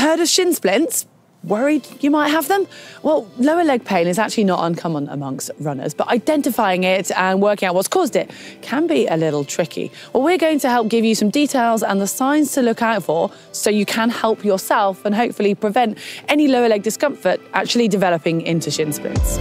Heard of shin splints? Worried you might have them? Well, lower leg pain is actually not uncommon amongst runners, but identifying it and working out what's caused it can be a little tricky. Well, we're going to help give you some details and the signs to look out for so you can help yourself and hopefully prevent any lower leg discomfort actually developing into shin splints.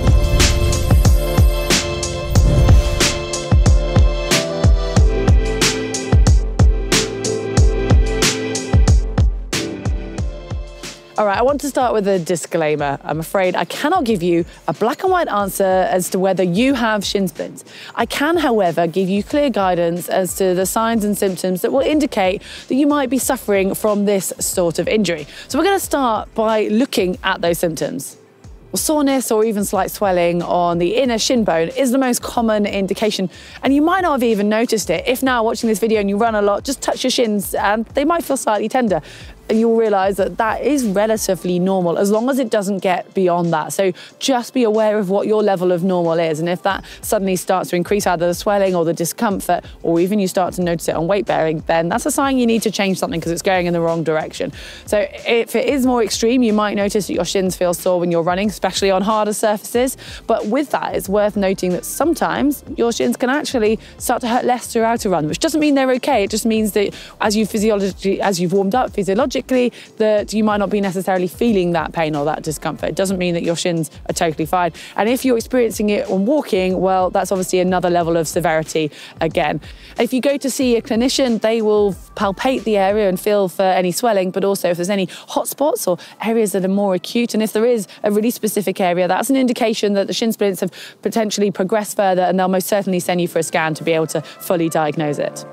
All right, I want to start with a disclaimer. I'm afraid I cannot give you a black and white answer as to whether you have shin splints. I can, however, give you clear guidance as to the signs and symptoms that will indicate that you might be suffering from this sort of injury. So we're going to start by looking at those symptoms. Well, soreness or even slight swelling on the inner shin bone is the most common indication, and you might not have even noticed it. If now watching this video and you run a lot, just touch your shins and they might feel slightly tender. And you'll realise that that is relatively normal as long as it doesn't get beyond that. So just be aware of what your level of normal is. And if that suddenly starts to increase either the swelling or the discomfort, or even you start to notice it on weight bearing, then that's a sign you need to change something because it's going in the wrong direction. So if it is more extreme, you might notice that your shins feel sore when you're running, especially on harder surfaces. But with that, it's worth noting that sometimes your shins can actually start to hurt less throughout a run, which doesn't mean they're okay. It just means that as you've warmed up physiologically, that you might not be necessarily feeling that pain or that discomfort. It doesn't mean that your shins are totally fine. And if you're experiencing it on walking, well, that's obviously another level of severity again. If you go to see a clinician, they will palpate the area and feel for any swelling, but also if there's any hot spots or areas that are more acute. And if there is a really specific area, that's an indication that the shin splints have potentially progressed further, and they'll most certainly send you for a scan to be able to fully diagnose it.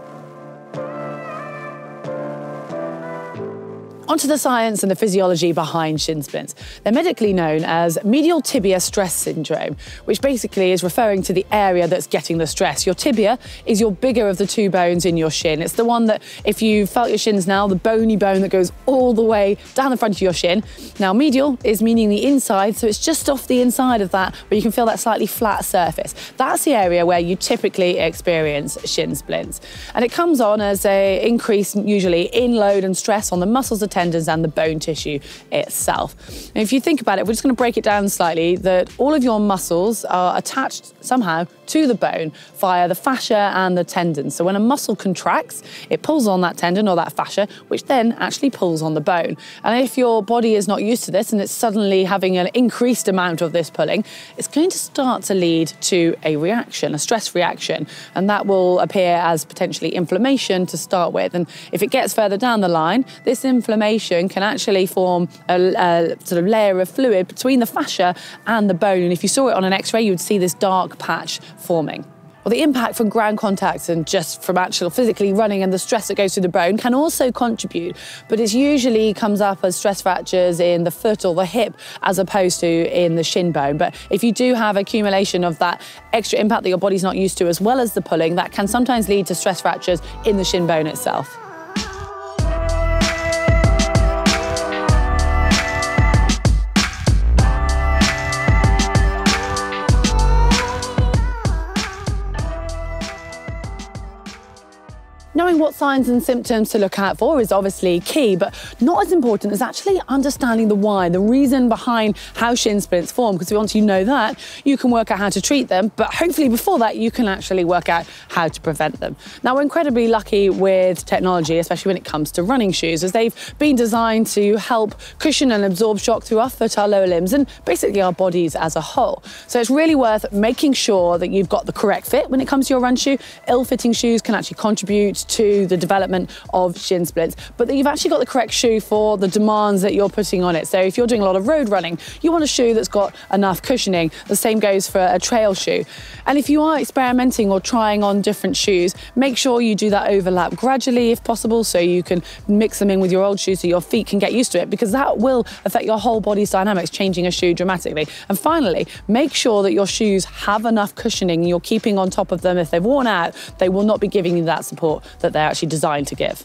Onto the science and the physiology behind shin splints. They're medically known as medial tibia stress syndrome, which basically is referring to the area that's getting the stress. Your tibia is your bigger of the two bones in your shin. It's the one that, if you felt your shins now, the bony bone that goes all the way down the front of your shin. Now, medial is meaning the inside, so it's just off the inside of that where you can feel that slightly flat surface. That's the area where you typically experience shin splints. And it comes on as an increase, usually in load and stress on the muscles, the tendons and the bone tissue itself. And if you think about it, we're just going to break it down slightly, that all of your muscles are attached somehow to the bone via the fascia and the tendons. So when a muscle contracts, it pulls on that tendon or that fascia, which then actually pulls on the bone. And if your body is not used to this and it's suddenly having an increased amount of this pulling, it's going to start to lead to a reaction, a stress reaction, and that will appear as potentially inflammation to start with. And if it gets further down the line, this inflammation can actually form a sort of layer of fluid between the fascia and the bone. And if you saw it on an X-ray, you would see this dark patch forming. Well, the impact from ground contact and just from actual physically running and the stress that goes through the bone can also contribute, but it usually comes up as stress fractures in the foot or the hip as opposed to in the shin bone. But if you do have accumulation of that extra impact that your body's not used to, as well as the pulling, that can sometimes lead to stress fractures in the shin bone itself. Knowing what signs and symptoms to look out for is obviously key, but not as important as actually understanding the why, the reason behind how shin splints form, because once you know that, you can work out how to treat them, but hopefully before that, you can actually work out how to prevent them. Now, we're incredibly lucky with technology, especially when it comes to running shoes, as they've been designed to help cushion and absorb shock through our foot, our lower limbs, and basically our bodies as a whole. So it's really worth making sure that you've got the correct fit when it comes to your run shoe. Ill-fitting shoes can actually contribute to the development of shin splints, but that you've actually got the correct shoe for the demands that you're putting on it. So if you're doing a lot of road running, you want a shoe that's got enough cushioning. The same goes for a trail shoe. And if you are experimenting or trying on different shoes, make sure you do that overlap gradually if possible, so you can mix them in with your old shoes so your feet can get used to it, because that will affect your whole body's dynamics, changing a shoe dramatically. And finally, make sure that your shoes have enough cushioning and you're keeping on top of them. If they've worn out, they will not be giving you that support that they're actually designed to give.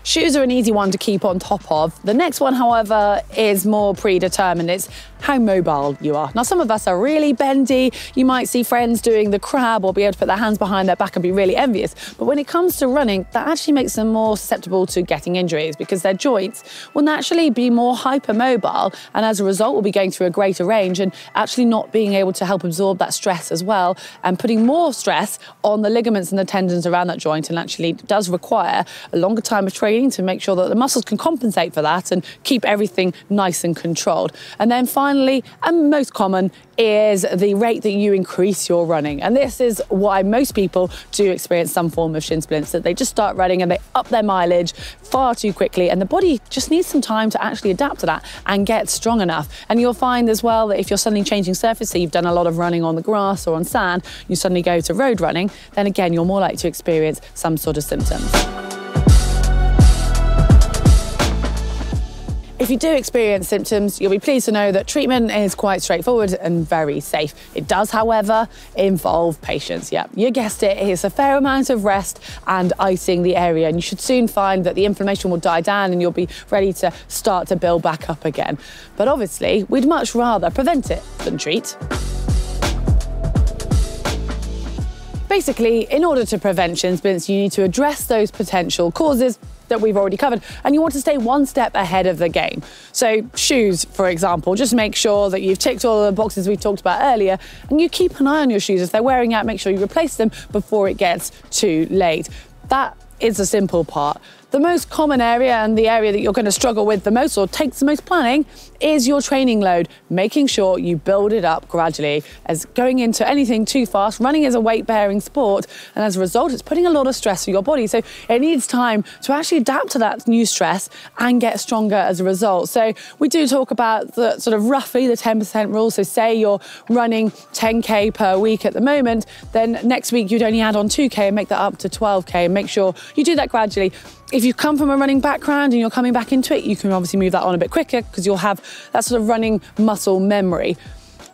Shoes are an easy one to keep on top of. The next one, however, is more predetermined. It's how mobile you are. Now, some of us are really bendy. You might see friends doing the crab or be able to put their hands behind their back and be really envious. But when it comes to running, that actually makes them more susceptible to getting injuries because their joints will naturally be more hypermobile, and as a result will be going through a greater range and actually not being able to help absorb that stress as well, and putting more stress on the ligaments and the tendons around that joint, and actually does require a longer time of training to make sure that the muscles can compensate for that and keep everything nice and controlled. And then finally, and most common, is the rate that you increase your running. And this is why most people do experience some form of shin splints, that they just start running and they up their mileage far too quickly, and the body just needs some time to actually adapt to that and get strong enough. And you'll find as well that if you're suddenly changing surface, so you've done a lot of running on the grass or on sand, you suddenly go to road running, then again you're more likely to experience some sort of symptoms. If you do experience symptoms, you'll be pleased to know that treatment is quite straightforward and very safe. It does, however, involve patience. Yeah, you guessed it, it's a fair amount of rest and icing the area, and you should soon find that the inflammation will die down and you'll be ready to start to build back up again. But obviously, we'd much rather prevent it than treat. Basically, in order to prevent shin splints, you need to address those potential causes that we've already covered, and you want to stay one step ahead of the game. So shoes, for example, just make sure that you've ticked all the boxes we talked about earlier, and you keep an eye on your shoes. If they're wearing out, make sure you replace them before it gets too late. That is the simple part. The most common area, and the area that you're going to struggle with the most or takes the most planning, is your training load, making sure you build it up gradually. As going into anything too fast, running is a weight-bearing sport, and as a result, it's putting a lot of stress on your body. So it needs time to actually adapt to that new stress and get stronger as a result. So we do talk about the sort of roughly the 10% rule. So say you're running 10K per week at the moment, then next week you'd only add on 2K and make that up to 12K, and make sure you do that gradually. If you come from a running background and you're coming back into it, you can obviously move that on a bit quicker because you'll have that sort of running muscle memory.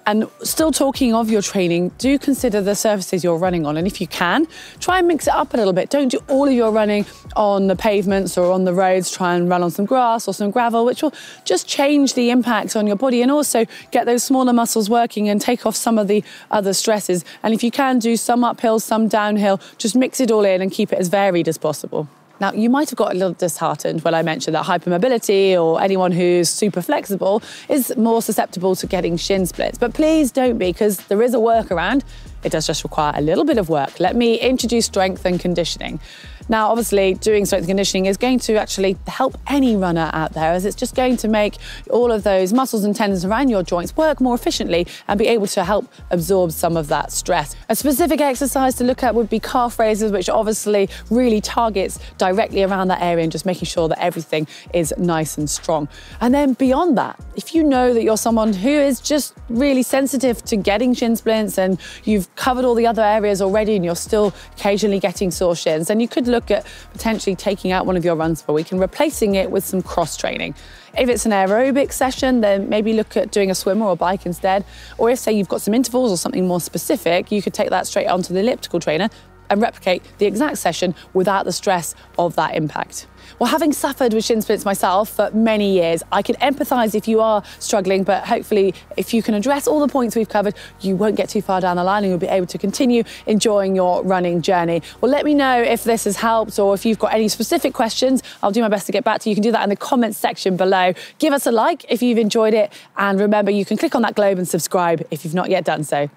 And still talking of your training, do consider the surfaces you're running on. And if you can, try and mix it up a little bit. Don't do all of your running on the pavements or on the roads. Try and run on some grass or some gravel, which will just change the impact on your body and also get those smaller muscles working and take off some of the other stresses. And if you can, do some uphill, some downhill, just mix it all in and keep it as varied as possible. Now, you might have got a little disheartened when I mentioned that hypermobility or anyone who's super flexible is more susceptible to getting shin splints. But please don't be, because there is a workaround. It does just require a little bit of work. Let me introduce strength and conditioning. Now, obviously, doing strength and conditioning is going to actually help any runner out there, as it's just going to make all of those muscles and tendons around your joints work more efficiently and be able to help absorb some of that stress. A specific exercise to look at would be calf raises, which obviously really targets directly around that area and just making sure that everything is nice and strong. And then beyond that, if you know that you're someone who is just really sensitive to getting shin splints and you've covered all the other areas already and you're still occasionally getting sore shins, then you could look at potentially taking out one of your runs per week and replacing it with some cross training. If it's an aerobic session, then maybe look at doing a swim or a bike instead. Or if, say, you've got some intervals or something more specific, you could take that straight onto the elliptical trainer and replicate the exact session without the stress of that impact. Well, having suffered with shin splints myself for many years, I can empathise if you are struggling, but hopefully if you can address all the points we've covered, you won't get too far down the line and you'll be able to continue enjoying your running journey. Well, let me know if this has helped, or if you've got any specific questions. I'll do my best to get back to you. You can do that in the comments section below. Give us a like if you've enjoyed it, and remember, you can click on that globe and subscribe if you've not yet done so.